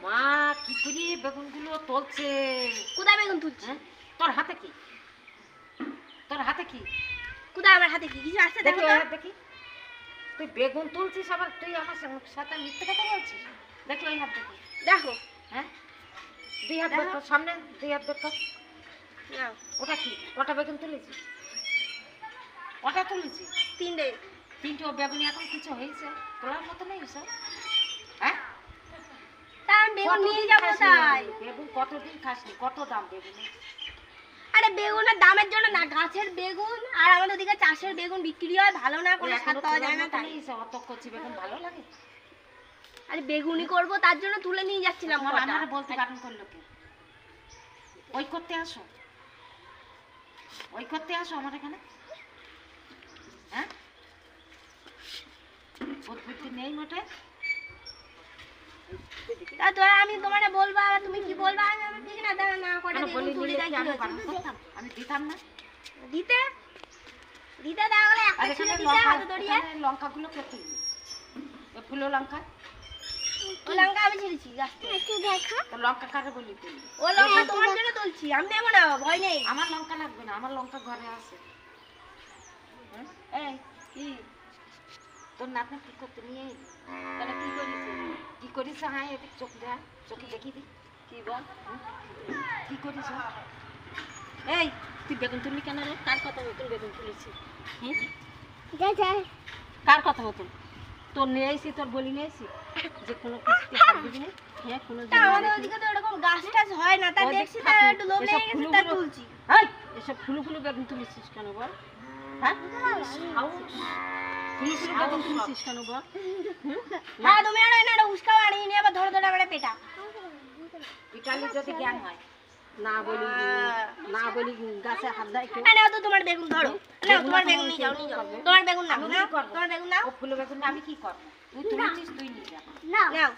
মা কি করে বেগুনগুলো তুলছে? কোথায় বেগুন তুলছে? তোর হাতে কি? তোর হাতে কি? কোথায় আমার হাতে কি কিছু আছে? দেখো তো দেখি। তুই বেগুন তুলছিস আবার তুই আমার সাথে মিথ্যে কথা বলছিস? দেখি ওই হাত দেখি। দেখো। হ্যাঁ, দুই হাত বের কর, সামনে দুই হাত বের কর। ওটা কি? কটা বেগুন তুলেছিস? কটা তুলেছিস? তিনটে। তিনটে বেগুনি এখন কিছু হয়েছে? তোলার মতো নেই সব? হ্যাঁ, তা আমি বেগুন নিয়ে যাবো তাই। বেগুন কতদিন খাসনি? কত দাম বেগুনের? আরে বেগুনের দামের জন্য না, গাছের বেগুন আর আমাদের দিকে চাষের বেগুন বিক্রি হয় ভালো না, কোনো স্বাদ পাওয়া যায় না তাই। অত কচি বেগুন ভালো লাগে? আরে বেগুনি করবো তার জন্য তুলে নিয়ে যাচ্ছিলাম। আমার বলতে বারণ করলো কে? ওই করতে আসো, ওই করতে আসো আমার এখানে। হ্যাঁ, বুদ্ধি নেই মোটে। আমি তোমারে বলবা তুমি কি বলবা? আমি ঠিক না দাঁড়া না করে বেগুন তুলে যাই কি হচ্ছে? আমি দিতাম না। দিতে দিতে তাহলে একটা ছিলে দিতে হাতে ধরিয়ে। লঙ্কাগুলো কে তুলবে? ফুলো লঙ্কা? ও লঙ্কা আমি ছিড়েছি গাছ থেকে। একটু দেখা। তো লঙ্কা কারে বলি তুলবি? ও লঙ্কা তোমার জন্য তুলছি, আমি নেব না, ভয় নেই। আমার লঙ্কা লাগবে না, আমার লঙ্কা ঘরে আছে। এই কি তোর নাতনি কি করতে নিয়ে এলি? তাহলে কি করিস? কি করিস? হ্যাঁ, এদিক চোখ দেয়, চোখে দেখি দি। কি বল, কি করিস? এই তুই বেগুন তুললি কেন রে? কার কথা মতন বেগুন তুলেছি? কার কথা মতন? তোর নিয়ে আইসি, তোর বলি নিয়ে আইসি যে কোনো কিস্তি হাত দিবি না? হ্যাঁ, কোনো আমাদের ওদিকে তো এরকম গাছ টাছ হয় না, তাই দেখছি তাই একটু লোভ লেগে গেছে তাই তুলছি। এই এসব ফুলু ফুলু বেগুন তুলেছিস কেন বল? হ্যাঁ, ফুলু ফুলু বেগুন তুলেছিস কেন বল? হ্যাঁ, তুমি আর এটা উস্কা বানিয়ে নিয়ে আবার ধরে ধরে আমার পেটা পিটালি যদি জ্ঞান হয় না বলি, না বলি গাছে হাত দেয় কেউ। নাও তো তোমার বেগুন ধরো, নাও তোমার বেগুন নিয়ে যাও, নিয়ে যাও তোমার বেগুন নাও, নাও তোমার বেগুন নাও। ও ফুলু বেগুন আমি কি করব? তুই তুলেছিস, তুই নিয়ে যা। নাও নাও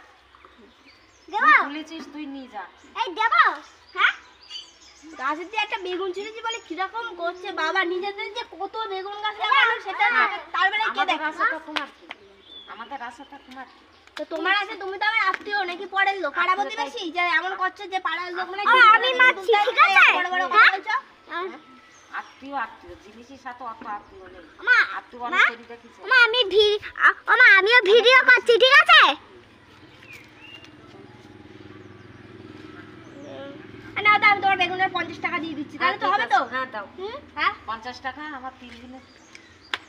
দেবো, তুলেছিস তুই নিয়ে যা। এই দেবো। হ্যাঁ, গাছের দিয়ে একটা বেগুন ছিঁড়েছি বলে কিরকম করছে বাবা, নিজেদের যে কত বেগুন গাছ লাগানো সেটা তারপরে কে দেখে? রাস্তাটা তোমার কি? আমাদের রাস্তাটা তোমার কি? তো তোমার আছে, তুমি তো আমার আত্মীয় নাকি পড়ের লোক? পাড়া প্রতিবেশী যে এমন করছে যে পাড়ার লোক মানে আমি মাছি, ঠিক আছে? বড় বড় কথা বলছো। আত্মীয় আত্মীয় জিনিসের সাথে অত আত্মীয় নেই। আত্মীয় অনেক করি দেখিস। আমিও ভিডিও করছি, ঠিক আছে? নাও দাও, আমি তোমার বেগুনের 50 টাকা দিয়ে দিচ্ছি, তাহলে তো হবে তো? হ্যাঁ দাও। হ্যাঁ, 50 টাকা আমার 3 দিনে।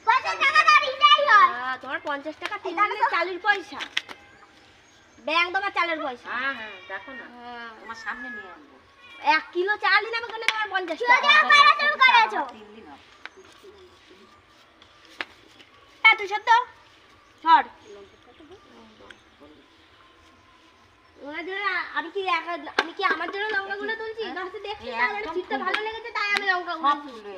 50 টাকা দাও, দিতেই হয়। তোমার 50 টাকা 3 দিনের চালের পয়সা, ব্যাংক তোমার চালের পয়সা। হ্যাঁ হ্যাঁ, দেখো না তোমার সামনে নিয়ে আনবো। 1 কিলো চাল দিন আমি কোনে তোমার 50 টাকা। 3 দিন হবে। হ্যাঁ, তুই সত্য ছড়। আমি কি আমার জন্য লঙ্কাগুলো তুলছি? গাছে দেখছি তাহলে চিত্তে ভালো লেগেছে তাই আমি লঙ্কাগুলো তুলছি।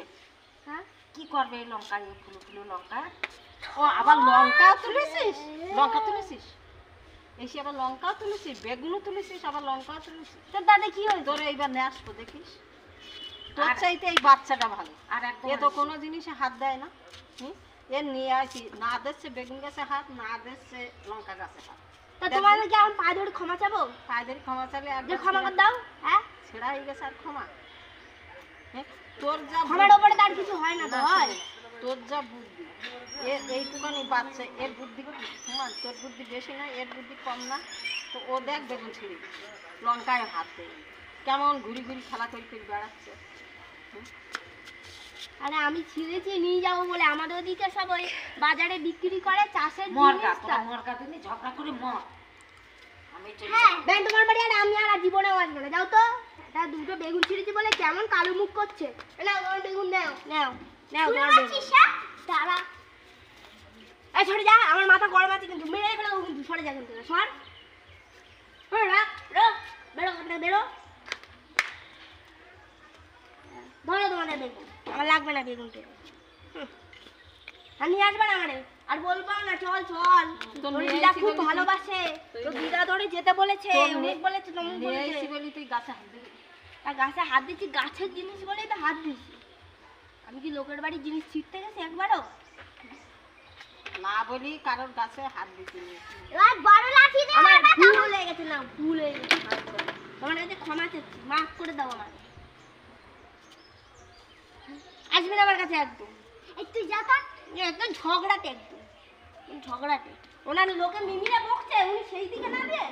হ্যাঁ, কি করবে এই লঙ্কা? এই ফুলো ফুলো লঙ্কা। ও আবার লঙ্কা তুলেছিস? লঙ্কা তুলেছিস? এসে আবার লঙ্কাও তুলেছিস, বেগুনও তুলেছিস, আবার লঙ্কাও তুলেছিস। তোর দাদা কি হয়েছে? তোর এইবার নিয়ে আসবো দেখিস। তোর চাইতে এই বাচ্চাটা ভালো। আর এ তো কোনো জিনিসে হাত দেয় না। এ নিয়ে আসি, না দিচ্ছে বেগুন গাছে হাত, না দিচ্ছে লঙ্কা গাছে হাত। তা তোমাদের কি এখন পায়ে ধরে ক্ষমা চাবো? পায়ে ধরে ক্ষমা চাইলে আর যে ক্ষমা করে দাও। হ্যাঁ, ছেঁড়া হয়ে গেছে আর ক্ষমা? তোর যা ক্ষমার উপরে তার কিছু হয় না তো? হয় তোর যা বুদ্ধি, এইটুখানি বাচ্চা, এর বুদ্ধি সমান, তোর বুদ্ধি বেশি না, এর বুদ্ধি কম না। তো ও দেখ বেগুন ছিঁড়ে লঙ্কায় হাত দেয়, কেমন ঘুরি ঘুরি খেলা করে করে বেড়াচ্ছে। আরে আমি ছিঁড়েছি নিয়ে যাবো বলে, আমাদের ওদিকে সব ওই বাজারে বিক্রি করে চাষের জিনিস। মরগা তুমি ঝগড়া করে মর, আমি ব্যাং তোমার বাড়ি আর আমি আর জীবনেও আসবো না, যাও তো। তা দুটো বেগুন ছিঁড়েছি বলে কেমন কালো মুখ করছে। নাও তোমার বেগুন, নাও নাও নাও তোমার বেগুন। দাঁড়া, এই সরে যা, আমার মাথা গরম আছে কিন্তু, মেরে ফেলে দেবো কিন্তু, সরে যা কিন্তু, সর। রাখ, বেরো বেরো। ধরো তোমাদের বেগুন, আমার লাগবে না বেগুন টেগুন। আর নিয়ে আসবে না আমারে, আর বলবো না চল চল, তোর দিদা খুব ভালোবাসে, তোর দিদা ধরে যেতে বলেছে, অনেক বলেছে, তমুক বলেছে বলি তুই গাছে হাত দিবি। আর গাছে হাত দিচ্ছি, গাছের জিনিস বলেই তো হাত দিচ্ছি। আমি কি লোকের বাড়ির জিনিস ছিঁড়তে গেছি একবারও? মা বলি কারোর কাছে হাত দিতে নেই। এবার বড় লাঠি দিয়ে আমার ভুল হয়ে গেছে, না ভুল হয়ে গেছে, তোমার কাছে ক্ষমা চাচ্ছি, মাফ করে দাও আমার। আসবে না আমার কাছে একদম, একটু যাতা একদম ঝগড়াটে, একদম ঝগড়াটে। ওনার লোকে মিমিরা বকছে, উনি সেই দিকে না দিয়ে